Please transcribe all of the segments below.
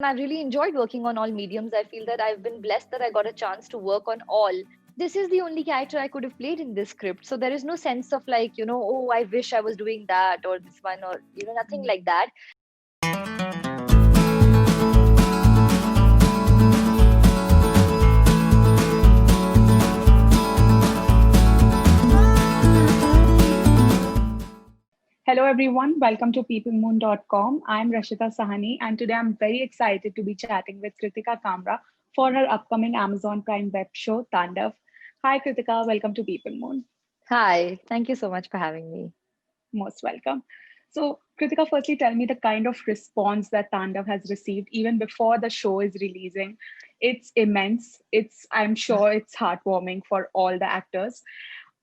I've really enjoyed working on all mediums. I feel that I've been blessed that I got a chance to work on all. This is the only character I could have played in this script. So there is no sense of like, oh, I wish I was doing that or this one or, nothing like that. Hello, everyone. Welcome to peoplemoon.com. I'm Rashita Sahani, and today I'm very excited to be chatting with Kritika Kamra for her upcoming Amazon Prime web show, Tandav. Hi, Kritika. Welcome to People Moon. Hi, thank you so much for having me. Most welcome. So, Kritika, firstly, tell me the kind of response that Tandav has received even before the show is releasing. It's immense. I'm sure it's heartwarming for all the actors.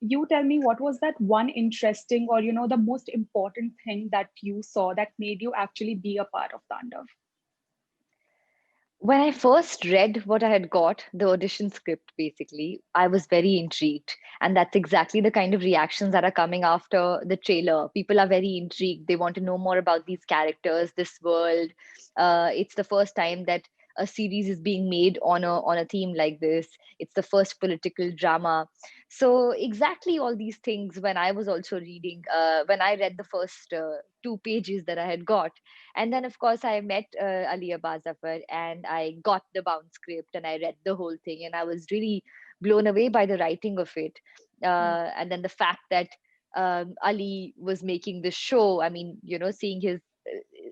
You tell me, what was that one interesting or the most important thing that you saw that made you actually be a part of Tandav? When I first read what I had got, the audition script basically, I was very intrigued. And that's exactly the kind of reactions that are coming after the trailer. People are very intrigued. They want to know more about these characters, this world. It's the first time that a series is being made on a theme like this. It's the first political drama. So exactly all these things when I was also reading, when I read the first 2 pages that I had got, and then, of course, I met Ali Abbas Zafar and I got the bound script and I read the whole thing. And I was really blown away by the writing of it. Yeah. And then the fact that Ali was making this show, I mean,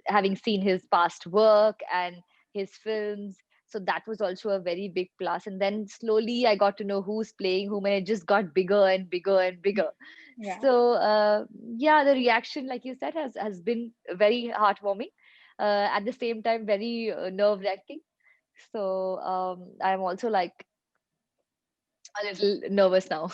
having seen his past work and his films. So that was also a very big plus. And then slowly I got to know who's playing whom, and it just got bigger and bigger and bigger. Yeah. So yeah, the reaction, like you said, has been very heartwarming. At the same time, very nerve wracking. So I'm also like a little nervous now.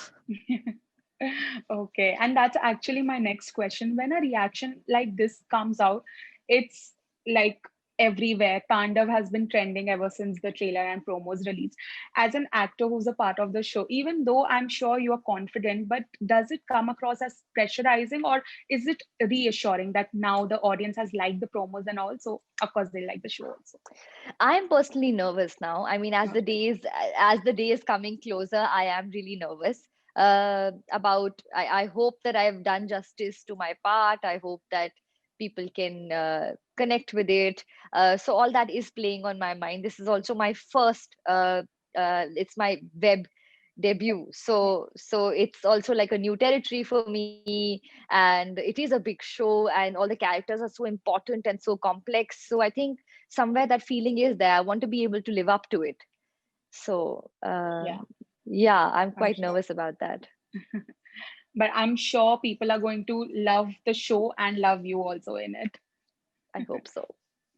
Okay, and that's actually my next question. When a reaction like this comes out, it's like everywhere. Tandav has been trending ever since the trailer and promos released. As an actor who's a part of the show, even though I'm sure you are confident, but does it come across as pressurizing, or is it reassuring that now the audience has liked the promos and also, of course, they like the show also? I'm personally nervous now. I mean, Okay. as the day is coming closer, I am really nervous. About I hope that I've done justice to my part. I hope that people can connect with it. So all that is playing on my mind. This is also my first. It's my web debut, Yeah. so it's also like a new territory for me, and it is a big show and all the characters are so important and so complex. So I think somewhere that feeling is there. I want to be able to live up to it. So Yeah, yeah, I'm I'm quite sure. nervous about that. But I'm sure people are going to love the show and love you also in it. I hope so.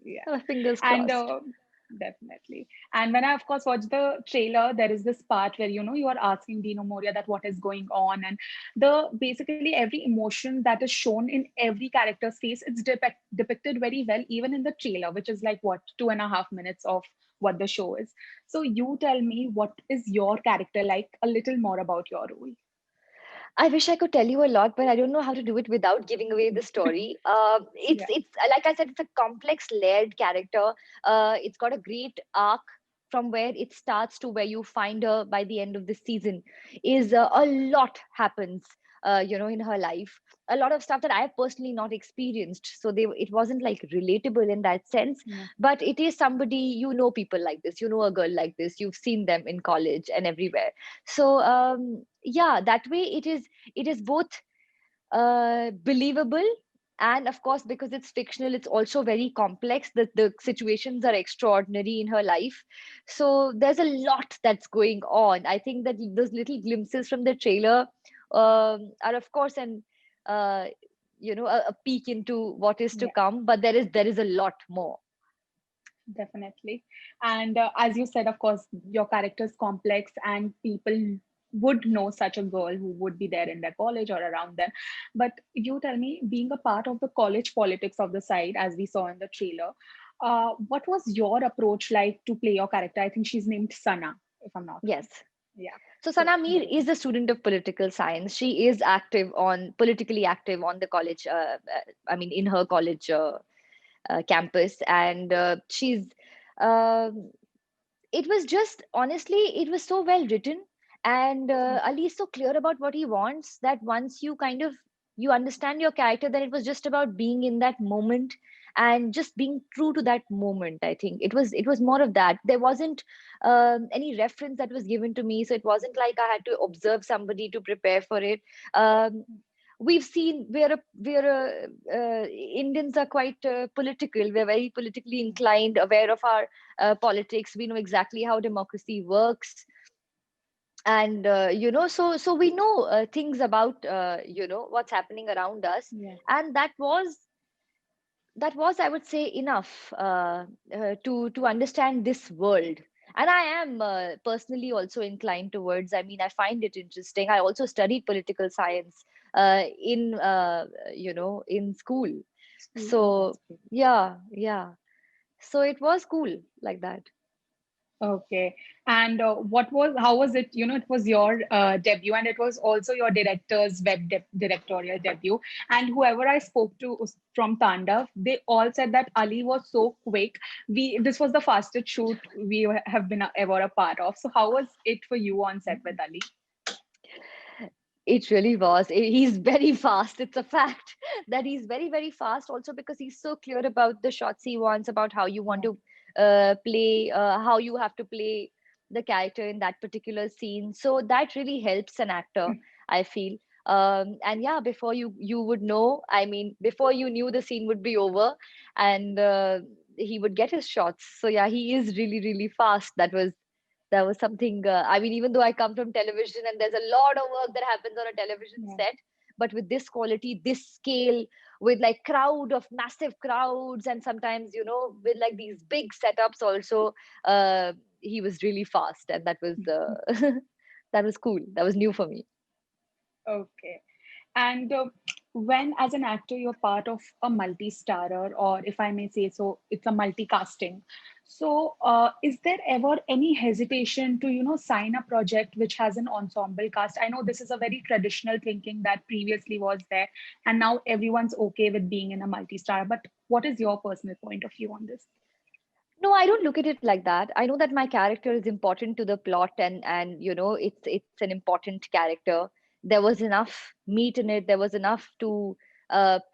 Yeah. Fingers And crossed. definitely. And when I, of course, watched the trailer, there is this part where, you are asking Dino Moria that what is going on. And the basically every emotion that is shown in every character's face, it's depicted very well, even in the trailer, which is like what, 2.5 minutes of what the show is. So you tell me, what is your character like? A little more about your role. I wish I could tell you a lot, but I don't know how to do it without giving away the story. It's Yeah. it's like I said, it's a complex, layered character. It's got a great arc from where it starts to where you find her by the end of the season. Is a lot happens, in her life. A lot of stuff that I have personally not experienced. So it wasn't like relatable in that sense. Yeah. But it is somebody, people like this. You know a girl like this. You've seen them in college and everywhere. So yeah, that way it is both believable, and of course because it's fictional, it's also very complex. The situations are extraordinary in her life. So there's a lot that's going on. I think that those little glimpses from the trailer are of course an uh, a peek into what is to Yeah. come, but there is a lot more. Definitely. And as you said, of course, your character is complex, and people would know such a girl who would be there in their college or around them. But you tell me, being a part of the college politics of the site, as we saw in the trailer, what was your approach like to play your character? I think she's named Sana, if I'm not wrong. Yes. Yeah. So So, Sana Mir is a student of political science. She is politically active on the college. I mean, in her college campus, and she's um, it was just, honestly, it was so well written, and Ali is so clear about what he wants, that once you kind of, you understand your character, then it was just about being in that moment and just being true to that moment. I think it was more of that. There wasn't any reference that was given to me, so it wasn't like I had to observe somebody to prepare for it. um, we've seen Indians are quite political. We're very politically inclined, aware of our politics. We know exactly how democracy works, and so we know things about what's happening around us, Yeah. and that was, I would say, enough to understand this world. And I am personally also inclined towards, I mean, I find it interesting. I also studied political science in school. School. Oh, So that's great. yeah, so it was cool like that. Okay. And how was it? It was your debut, and it was also your director's directorial debut. And whoever I spoke to from Tandav, they all said that Ali was so quick. This was the fastest shoot we have been ever a part of. So how was it for you on set with Ali? It really was. He's very fast. It's a fact that he's very, very fast, also because he's so clear about the shots he wants, about how you want Yeah. to play, how you have to play the character in that particular scene. So that really helps an actor, I feel. And yeah, before you would know, I mean, before you knew, the scene would be over, and he would get his shots. So yeah, he is really, really fast. That was something, I mean, even though I come from television and there's a lot of work that happens on a television Yeah. set, but with this quality, this scale, with like crowd of massive crowds, and sometimes, with like these big setups also, he was really fast, and that was that was cool. That was new for me. Okay. And when, as an actor, you're part of a multi-starrer, or if I may say so, it's a multicasting. So, is there ever any hesitation to, sign a project which has an ensemble cast? I know this is a very traditional thinking that previously was there, and now everyone's okay with being in a multi-star. But what is your personal point of view on this? No, I don't look at it like that. I know that my character is important to the plot, and it's an important character. There was enough meat in it. There was enough to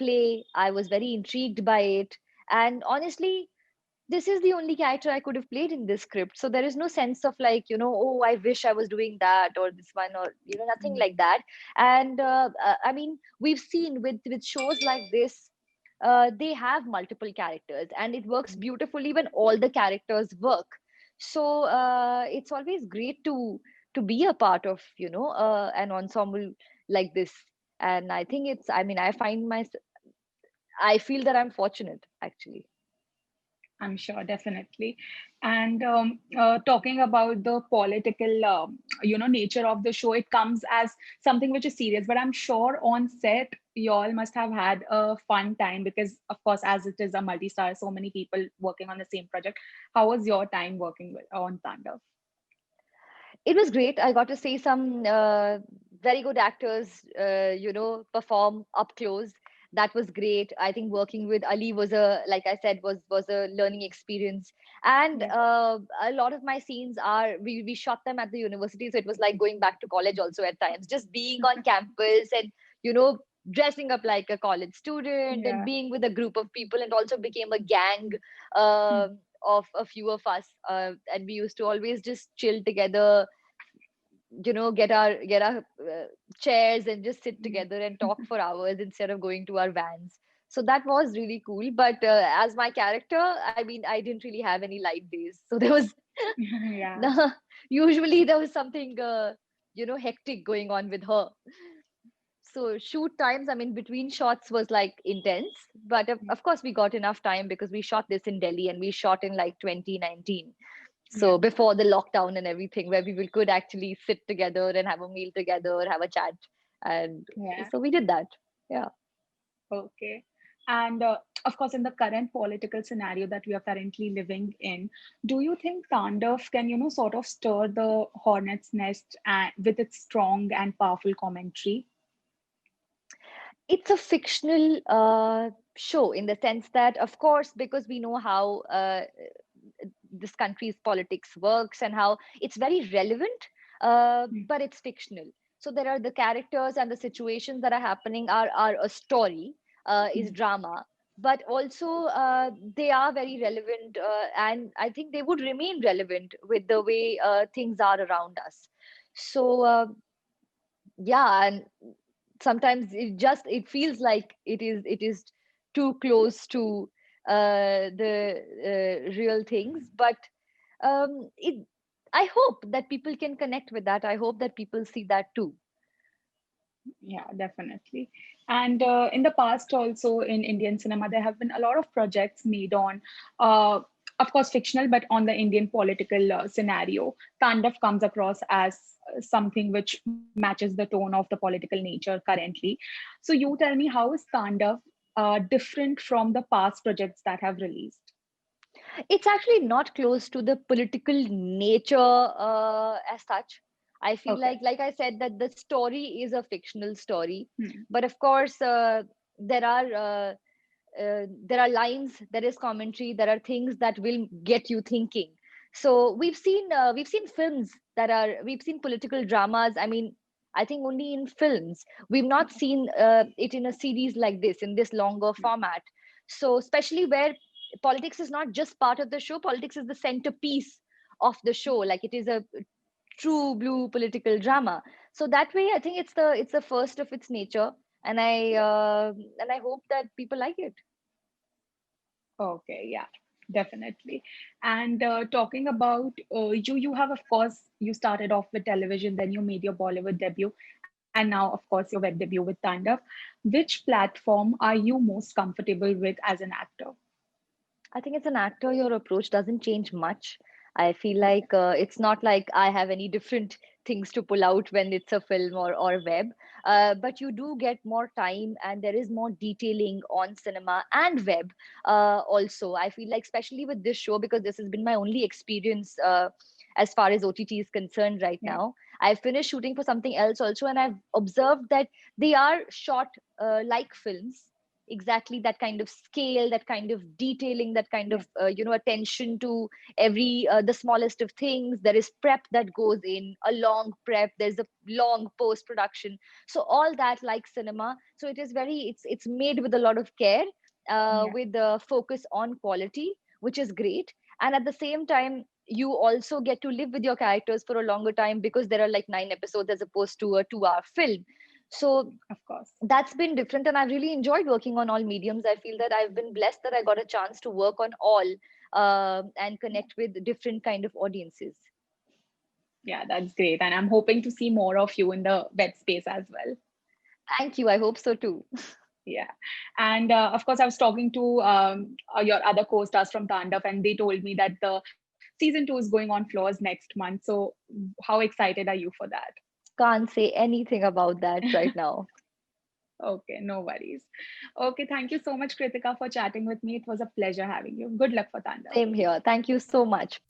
play. I was very intrigued by it, and honestly, this is the only character I could have played in this script. So there is no sense of like, oh, I wish I was doing that or this one, or nothing Mm. like that. And I mean, we've seen with shows like this, they have multiple characters, and it works beautifully when all the characters work. So it's always great to be a part of an ensemble like this. And I think it's, I mean, I feel that I'm fortunate, actually. I'm sure, definitely. And talking about the political, nature of the show, it comes as something which is serious. But I'm sure on set, you all must have had a fun time because, of course, as it is a multi-star, so many people working on the same project. How was your time working on Tandav? It was great. I got to see some very good actors, perform up close. That was great. I think working with Ali was like I said, was a learning experience. And Yeah. a lot of my scenes we shot them at the university, so it was like going back to college also at times. Just being on campus and you know dressing up like a college student and Yeah. being with a group of people, and also became a gang. Of a few of us, and we used to always just chill together, get our chairs and just sit together and talk for hours instead of going to our vans. So that was really cool. But as my character, I mean, I didn't really have any light days, so there was Yeah. usually there was something hectic going on with her. So shoot times, I mean, between shots was like intense, but of course we got enough time because we shot this in Delhi, and we shot in like 2019. Yeah. So before the lockdown and everything, where people could actually sit together and have a meal together, have a chat. And Yeah. so we did that. Yeah. Okay. And of course, in the current political scenario that we are currently living in, do you think Tandav can, sort of stir the hornet's nest with its strong and powerful commentary? It's a fictional show, in the sense that, of course, because we know how this country's politics works and how it's very relevant, but it's fictional. So there are the characters and the situations that are happening are a story, is drama, but also they are very relevant, and I think they would remain relevant with the way things are around us. So yeah, and sometimes it feels like it is too close to the real things, but it I hope that people can connect with that. I hope that people see that too. Yeah, definitely. And in the past, also in Indian cinema, there have been a lot of projects made on, uh, of course, fictional, but on the Indian political scenario. Tandav comes across as something which matches the tone of the political nature currently. So, you tell me, how is Tandav different from the past projects that have released? It's actually not close to the political nature as such. I feel Okay. like I said, that the story is a fictional story, Hmm. but of course there are uh, there are lines, there is commentary, there are things that will get you thinking. So we've seen films that are we've seen political dramas. I mean, I think only in films. We've not seen it in a series like this, in this longer format. So especially where politics is not just part of the show, politics is the centerpiece of the show. Like, it is a true blue political drama. So that way, I think it's the first of its nature, and I hope that people like it. Okay, yeah, definitely. And talking about you have, of course, you started off with television, then you made your Bollywood debut, and now, of course, your web debut with Tandav. Which platform are you most comfortable with as an actor? I think as an actor, your approach doesn't change much. I feel Okay. like it's not like I have any different things to pull out when it's a film or web. But you do get more time, and there is more detailing on cinema and web also. I feel like, especially with this show, because this has been my only experience as far as OTT is concerned right Yeah. now. I finished shooting for something else also, and I've observed that they are shot like films, exactly that kind of scale, that kind of detailing, that kind Yeah. of attention to every the smallest of things. There is prep that goes in, a long prep, there's a long post production. So all that, like cinema, so it is very, it's made with a lot of care, Yeah. with the focus on quality, which is great. And at the same time, you also get to live with your characters for a longer time, because there are like 9 episodes as opposed to a 2-hour film. So Of course. that's been different, and I've really enjoyed working on all mediums. I feel that I've been blessed that I got a chance to work on all, and connect with different kind of audiences. Yeah, that's great. And I'm hoping to see more of you in the web space as well. Thank you, I hope so too. Yeah. And of course, I was talking to your other co stars from Tandav, and they told me that the season 2 is going on floors next month. So, how excited are you for that? Can't say anything about that right now. Okay, no worries. Okay, thank you so much, Kritika, for chatting with me. It was a pleasure having you. Good luck for Tandav. Same here, thank you so much.